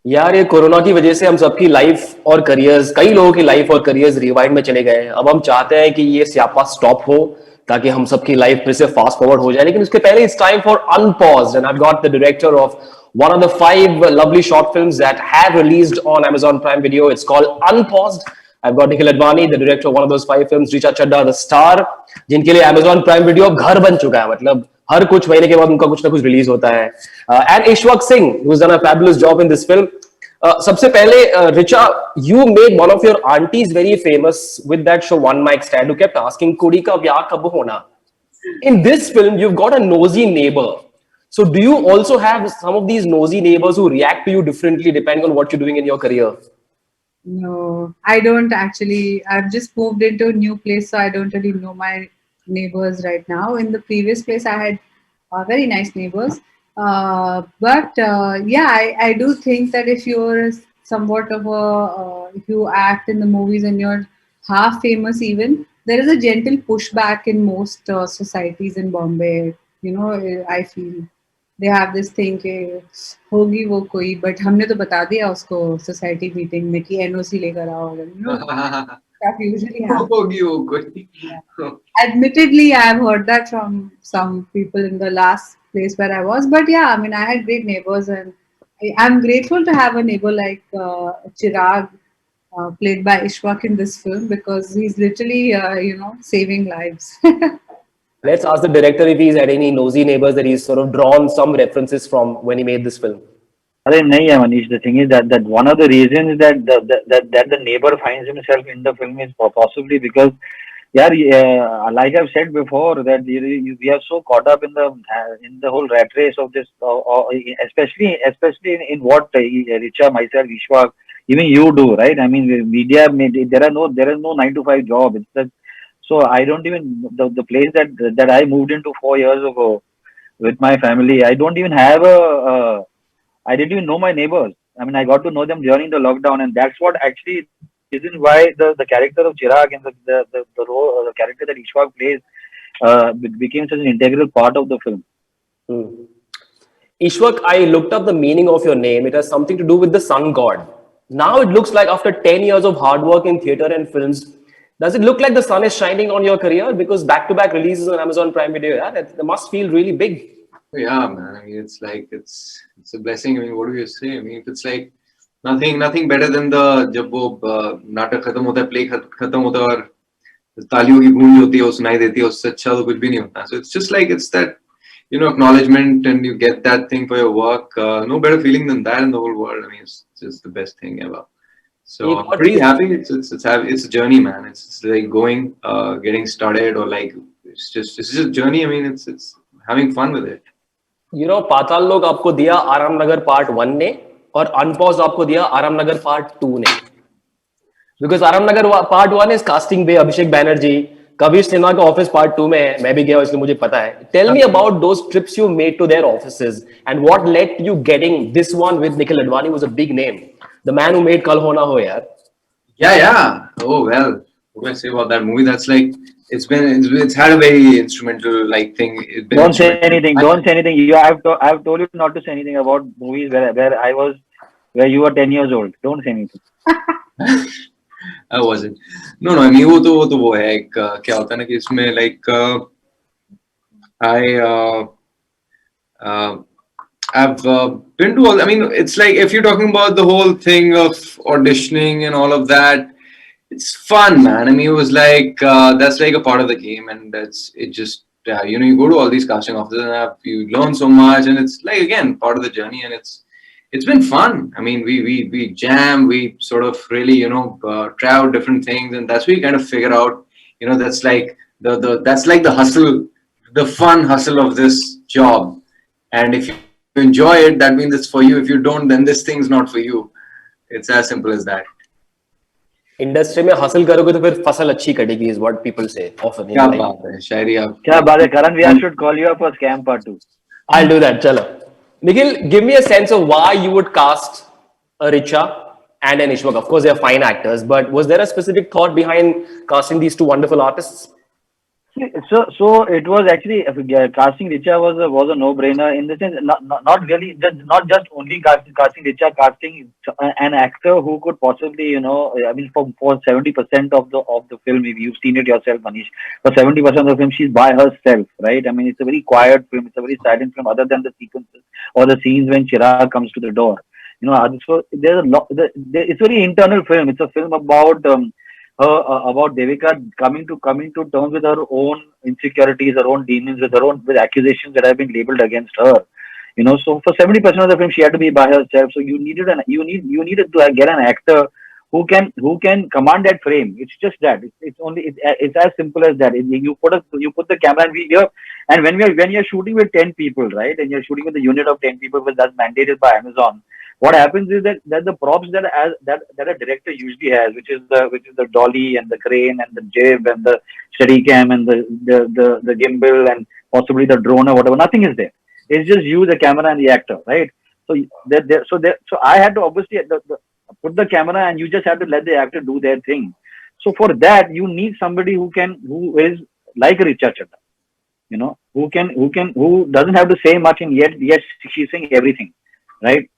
यार ये कोरोना की वजह से हम सबकी लाइफ और करियर्स, कई लोगों की लाइफ और करियर्स रिवाइंड में चले गए हैं। अब हम चाहते हैं कि ये स्यापा स्टॉप हो ताकि हम सबकी लाइफ फिर से फास्ट फॉरवर्ड हो जाए। लेकिन उसके पहले it's time for unpaused and I got the director of one of the five lovely short films that have released on Amazon Prime Video. It's called Unpaused. I've got Nikkhil Advani, the director of one of those five films, Richa Chadha, the star, जिनके लिए Amazon Prime Video अब घर बन चुका है। मतलब हर कुछ महीने के बाद उनका कुछ ना कुछ रिलीज होता है। And Ishwak Singh, who's done a fabulous job in this film. सबसे पहले Richa, you made one of your aunties very famous with that show One Mic Stand, who kept asking कुड़ी का ब्याह कब होना. In this film, you've got a nosy neighbor. So, do you also have some of these nosy neighbors who react to you differently depending on what you're doing in your career? No, I don't actually. I've just moved into a new place, so I don't really know my neighbors right now. In the previous place, I had very nice neighbors. But yeah, I do think that if you're somewhat of if you act in the movies and you're half famous, even, there is a gentle pushback in most societies in Bombay. I feel they have this thing कि होगी वो कोई, but हमने तो बता दिया उसको society meeting में कि NOC लेकर आओ, that usually happens. होगी वो कोई. Yeah. Admittedly, I've heard that from some people in the last place where I was, but yeah, I mean, I had great neighbors, and I'm grateful to have a neighbor like Chirag, played by Ishwak in this film, because he's literally, saving lives. Let's ask the director if he's had any nosy neighbors that he's sort of drawn some references from when he made this film. अरे नहीं है Manish. The thing is that one of the reasons that the neighbor finds himself in the film is possibly because, yeah, like I've said before, that we are so caught up in the whole rat race of this, especially in what Richa, myself, Ishwak, even you do, right? I mean, media, there is no 9 to 5 job. It's that. So I don't even the place that I moved into 4 years ago with my family. I don't even have I didn't even know my neighbors. I mean, I got to know them during the lockdown, and that's what actually reason why the character of Chirag and the role, the character that Ishwak plays became such an integral part of the film. Ishwak, I looked up the meaning of your name. It has something to do with the sun god. Now it looks like after 10 years of hard work in theater and films, does it look like the sun is shining on your career? Because back-to-back releases on Amazon Prime Video, yeah, that must feel really big. Yeah, man. I mean, it's like it's a blessing. I mean, what do you say? I mean, it's like nothing better than the जब वो नाटक खत्म होता है, play खत्म होता है और तालियों की गूंज होती है, वो सुनाई देती है, उससे अच्छा तो कुछ भी नहीं होता. So it's just like it's that acknowledgement, and you get that thing for your work. No better feeling than that in the whole world. I mean, it's just the best thing ever. So I'm pretty happy. It's a journey, man. It's like going, getting started, or like it's just a journey. I mean, it's having fun with it. पाताल लोक आपको दिया आराम नगर part 1 ने और unpause आपको दिया आराम नगर part 2 ने. बिकॉज आराम नगर पार्ट 1 इज कास्टिंग पे अभिषेक बैनर्जी, कबीर सिन्हा का ऑफिस पार्ट 2 में है. मैं भी गया, इसलिए मुझे पता है. Tell me about those trips you made to their offices and what led you getting this one with Nikhil Advani, was a big name, the man who made कल होना हो यार. Yeah. Oh well, what do I say about that movie? That's like it's had a very instrumental like thing. Don't say anything. Don't say anything. I've told you not to say anything about movies where you were 10 years old. Don't say anything. I wasn't. No. I mean, वो है एक क्या होता है ना कि इसमें like I've been to all. I mean, it's like if you're talking about the whole thing of auditioning and all of that, it's fun, man. I mean, it was like that's like a part of the game, and it just you go to all these casting offices and you learn so much, and it's like again part of the journey, and it's been fun. I mean, we jam, we sort of really try out different things, and that's where you kind of figure out that's like that's like the hustle, the fun hustle of this job, and if you enjoy it, that means it's for you. If you don't, then this thing's not for you. It's as simple as that. Industry में हासिल करोगे तो फिर फसल अच्छी कटेगी is what people say often. क्या बात है शायरी आप. क्या बात है Karan, we should call you up for scam part 2. I'll do that. Chalo. Nikhil, give me a sense of why you would cast a Richa and an Ishwak. Of course, they are fine actors, but was there a specific thought behind casting these two wonderful artists? So it was actually casting Richa was a no-brainer in the sense, not really not just only casting Richa, casting an actor who could possibly, I mean, for 70% of the film, if you've seen it yourself, Manish, for 70% of the film she's by herself, right? I mean, it's a very quiet film, it's a very silent film, other than the sequences or the scenes when Chirag comes to the door. So there's a lot. It's a very internal film. It's a film about about Devika coming to terms with her own insecurities, her own demons, with accusations that have been labeled against her. So for 70% of the film, she had to be by herself. So you needed to get an actor who can command that frame. It's just that. It's as simple as that. You put the camera, and we here, and when you're shooting with 10 people, right, and you're shooting with a unit of 10 people, that's mandated by Amazon. What happens is that the props that a director usually has, which is the dolly and the crane and the jib and the steadicam and the gimbal and possibly the drone or whatever, nothing is there. It's just you, the camera, and the actor, right? So I had to obviously put the camera, and you just have to let the actor do their thing. So for that, you need somebody who is like Richa Chadha, who doesn't have to say much, and yet she's saying everything, right?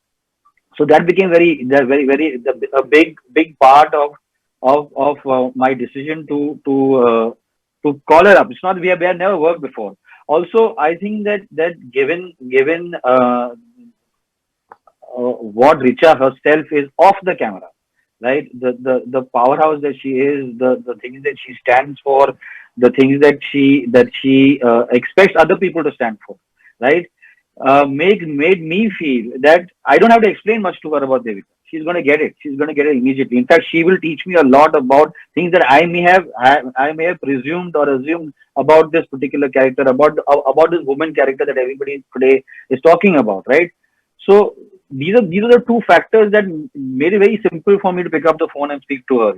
So that became a big part of my decision to call her up. It's not we have never worked before. Also, I think that given what Richa herself is off the camera, right? The powerhouse that she is, the things that she stands for, the things that she expects other people to stand for, right? Made me feel that I don't have to explain much to her about Devika. She's going to get it. She's going to get it immediately. In fact, she will teach me a lot about things that I may have presumed or assumed about this particular character, about this woman character that everybody today is talking about, right? So these are the two factors that made it very simple for me to pick up the phone and speak to her.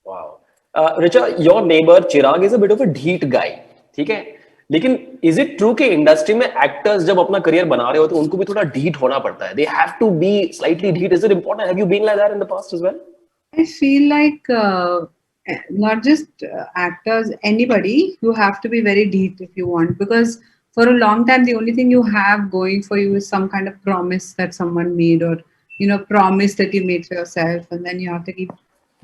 Wow. Richa, your neighbor Chirag is a bit of a dheet guy, ठीक है? लेकिन is it true कि industry में actors जब अपना career बना रहे होते हैं उनको भी थोड़ा ढीठ होना पड़ता है? They have to be slightly ढीठ. Is it important? Have you been like that in the past as well? I feel like not just actors, anybody, you have to be very deep if you want, because for a long time the only thing you have going for you is some kind of promise that someone made, or promise that you made for yourself, and then you have to keep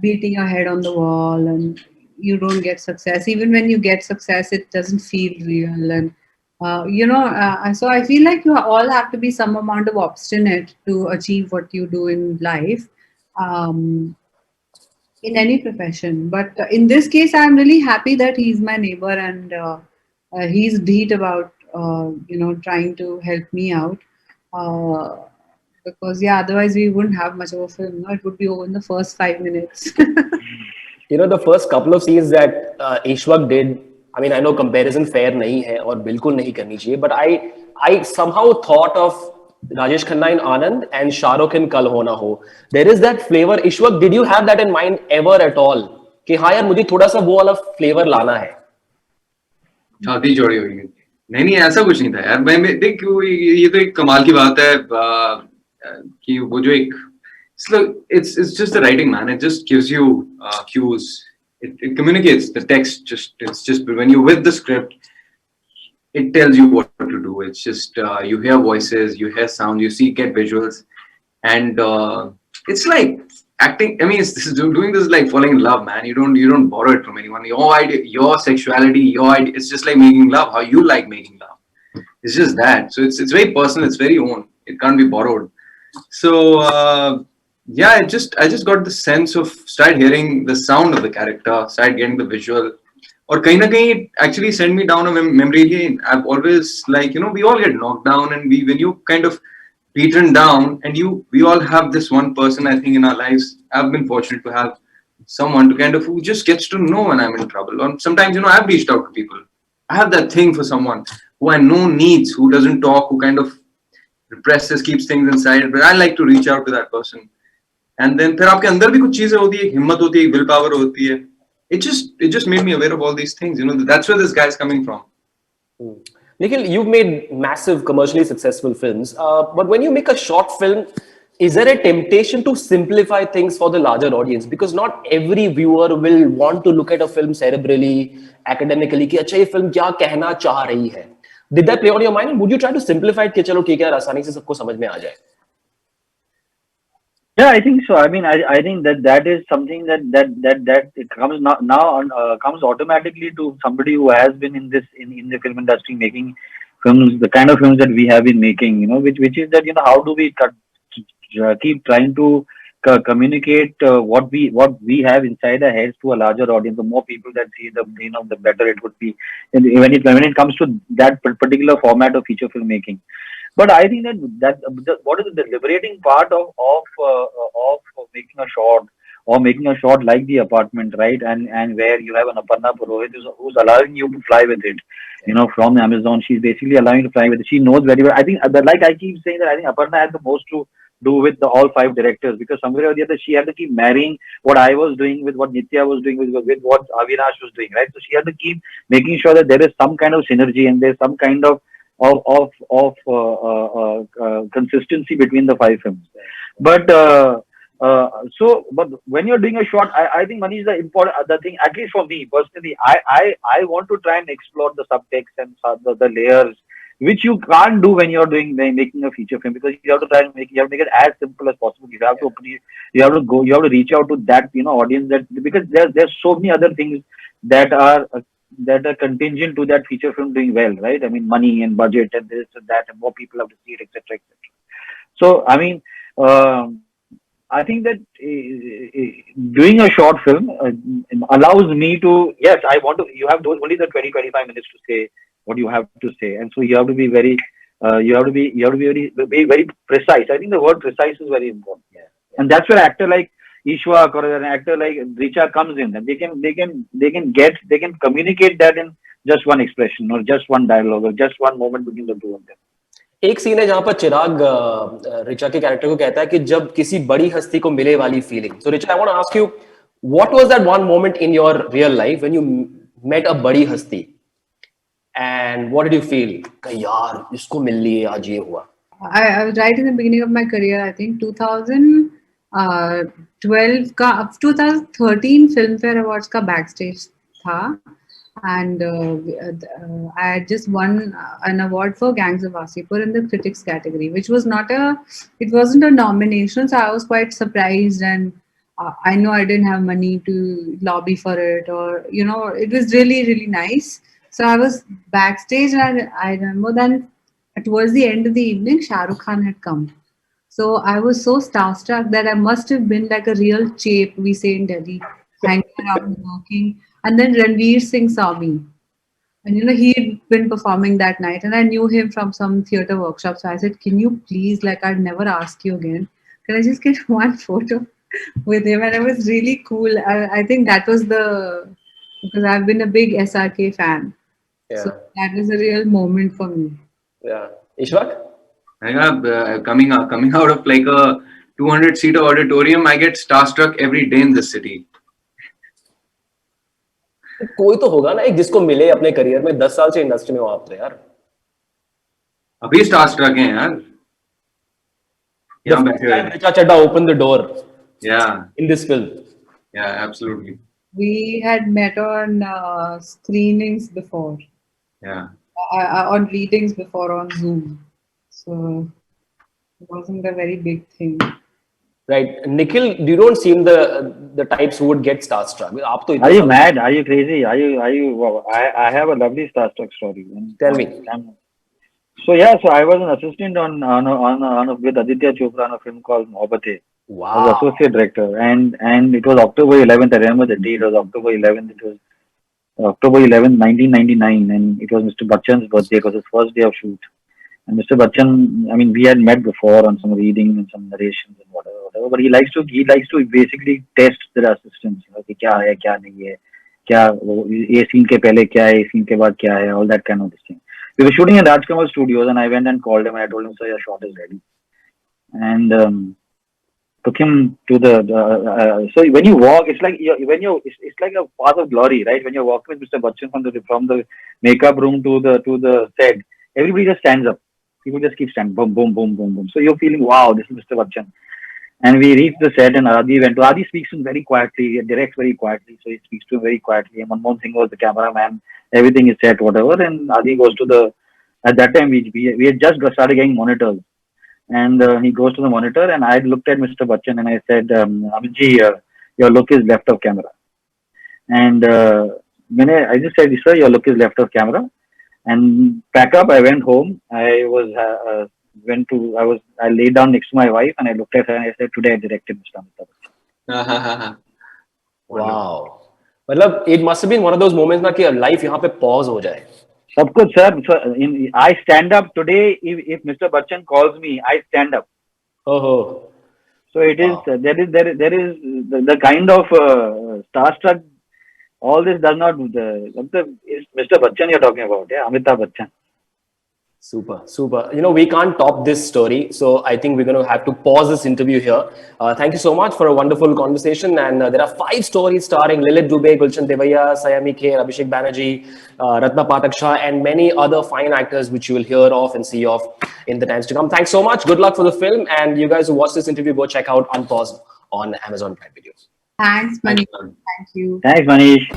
beating your head on the wall, and you don't get success. Even when you get success, it doesn't feel real, and so I feel like you all have to be some amount of obstinate to achieve what you do in life. Um, in any profession. But in this case, I'm really happy that he's my neighbor, and he's deed about trying to help me out. Uh, because yeah, otherwise we wouldn't have much of a film. No? It would be over in the first 5 minutes. The first couple of scenes that Ishwak did, I mean, I know comparison fair नहीं है और बिल्कुल नहीं करनी चाहिए, but I somehow thought of Rajesh Khanna in Anand and Shah Rukh in Kal Ho Na Ho. There is that flavor. Ishwak, did you have that in mind ever at all? कि हाँ यार मुझे थोड़ा सा वो वाला flavor लाना है. छाती चौड़ी हुई नहीं नहीं ऐसा कुछ नहीं था यार मैं देख ये तो एक कमाल की बात है कि वो जो एक it's just the writing, man. It just gives you cues. It communicates the text. It's just when you're with the script, it tells you what to do. It's just you hear voices, you hear sound, get visuals, and it's like acting. I mean, doing this is like falling in love, man. You don't borrow it from anyone. Your idea, your sexuality, your idea. It's just like making love. How you like making love. It's just that. So it's very personal. It's very own. It can't be borrowed. So yeah, I just got the sense of start hearing the sound of the character, start getting the visual. Or kahin na kahin, it actually sent me down a memory lane. I've always we all get knocked down, and when you kind of beaten down, and we all have this one person, I think, in our lives. I've been fortunate to have someone to kind of who just gets to know when I'm in trouble. Or sometimes, I've reached out to people. I have that thing for someone who I know needs, who doesn't talk, who kind of represses, keeps things inside. But I like to reach out to that person. And then फिर आपके अंदर भी कुछ चीजें होती है, हिम्मत होती है, विल पावर होती है. It just made me aware of all these things. That's where this guy is coming from. Nikhil, you've made massive commercially successful films, but when you make a short film, Is there a temptation to simplify things for the larger audience? Because not every viewer will want to look at a film cerebrally, academically, कि अच्छा ये film क्या कहना चाह रही है. Did that play on your mind? Would you try to simplify it कि चलो ठीक है यार आसानी से सबको समझ में आ जाए? Yeah, I think so. I mean, I think that is something that it comes comes automatically to somebody who has been in this in the film industry making films, the kind of films that we have been making, which is that how do we keep trying to communicate what we have inside our heads to a larger audience. The more people that see the better it would be. And when it comes to that particular format of feature filmmaking. But I think that what is the liberating part of making a short or making a short like The Apartment, right? And where you have an Aparna Purohit who's allowing you to fly with it, from Amazon. She's basically allowing you to fly with it. She knows very well. I think like I keep saying that I think Aparna had the most to do with all five directors, because somewhere or the other she had to keep marrying what I was doing with what Nitya was doing with what Avinash was doing, right? So she had to keep making sure that there is some kind of synergy and there's some kind of consistency between the five films. But but when you're doing a short, I think money is the important other thing. At least for me personally, I want to try and explore the subtext and the layers, which you can't do when you're making a feature film, because you have to try and make it as simple as possible. You have to reach out to that audience, that because there's so many other things that are contingent to that feature film doing well, right? I mean, money and budget and this and that, and more people have to see it, etc., etc. So, I mean, I think that doing a short film allows me to, yes, I want to. You have only the 20-25 minutes to say what you have to say, and so you have to be very, very precise. I think the word precise is very important, and that's where actor like Ishwak or an actor like Richa comes in, and they can communicate that in just one expression or just one dialogue or just one moment between the two of them. एक scene है जहां पर चिराग रिचा के character को कहता है कि जब किसी बड़ी हस्ती को मिले वाली feeling. So Richa, I want to ask you, what was that one moment in your real life when you met a बड़ी हस्ती, and what did you feel कि यार इसको मिल लिए आज ये हुआ? I was right in the beginning of my career. I think 2012 का 2013 Filmfare Awards का backstage था, and I had just won an award for Gangs of Wasipur in the critics category, which was it wasn't a nomination, so I was quite surprised, and I know I didn't have money to lobby for it, or it was really really nice. So I was backstage, and I remember then towards the end of the evening, Shah Rukh Khan had come. So I was so starstruck that I must have been like a real chape, we say in Delhi, hanging around working. And then Ranveer Singh saw me. And he'd been performing that night, and I knew him from some theater workshop. So I said, "Can you please, like, I'd never ask you again. Can I just get one photo with him?" And it was really cool. I think that was because I've been a big SRK fan. Yeah. So that was a real moment for me. Yeah. Ishwak? Coming out of like a 200-seater auditorium, I get starstruck every day in this city. कोई तो होगा ना एक जिसको मिले अपने career में, 10 साल से इंडस्ट्री में हो आप तो यार. अभी starstruck हैं यार. यहाँ बैठे हुए. Richa Chadha opened the door. Yeah. In this film. Yeah, absolutely. We had met on screenings before. Yeah. On readings before on Zoom. So it wasn't a very big thing. Right. Nikhil, you don't seem the types who would get starstruck. आप तो Are you mad? Are you crazy? Are you? Wow. I have a lovely starstruck story. Tell me. So I was an assistant on with Aditya Chopra on a film called Mohabbat. Wow. I was associate director, and it was October 11th. I remember the date. It was October 11th. It was October 11th, 1999, and it was Mr. Bachchan's birthday. It was his first day of shoot. And Mr. Bachchan, I mean, we had met before on some reading and some narrations and whatever. But he likes to basically test the assistants. कि क्या है, क्या नहीं है, क्या ये scene के पहले क्या है, scene के बाद क्या है, all that kind of thing. We were shooting in Rajkamal Studios, and I went and called him, and I told him, "Sir, your shot is ready." And took him to so when you walk, it's like it's like a path of glory, right? When you're walking with Mr. Bachchan from the makeup room to the set, everybody just stands up. People just keep standing, boom, boom, boom, boom, boom. So you're feeling, wow, this is Mr. Bachchan. And we reached the set, and Adi went to. Adi speaks to him very quietly, he directs very quietly, so he speaks to him very quietly. And Manmohan Singh was the cameraman, everything is set, whatever. And Adi goes to the. At that time, we had just started getting monitors, and he goes to the monitor, and I looked at Mr. Bachchan and I said, Amitji, your look is left of camera. And I just said, sir, your look is left of camera. And pack up, I went home. I laid down next to my wife and I looked at her and I said, today I directed Mr. Amitabh Bachchan. Wow. मतलब it must have been one of those moments ना कि life यहाँ पे pause हो जाए. सब कुछ sir, I stand up today. If Mr. Bachchan calls me, I stand up. Oh. So it is Wow. there is the kind of starstruck. All this does not. It's Mr. Bachchan you're talking about, yeah, Amitabh Bachchan. Super, super. You know, we can't top this story. So I think we're going to have to pause this interview here. Thank you so much for a wonderful conversation. And there are 5 stories starring Lilith Dubey, Gulshan Devaya, Sayami Kher, Abhishek Banerjee, Ratna Pathak Shah, and many other fine actors which you will hear of and see of in the times to come. Thanks so much. Good luck for the film. And you guys who watch this interview, go check out Unpaused on Amazon Prime Video. Thanks, Manish. Thanks, man. Thank you. Thanks, Manish.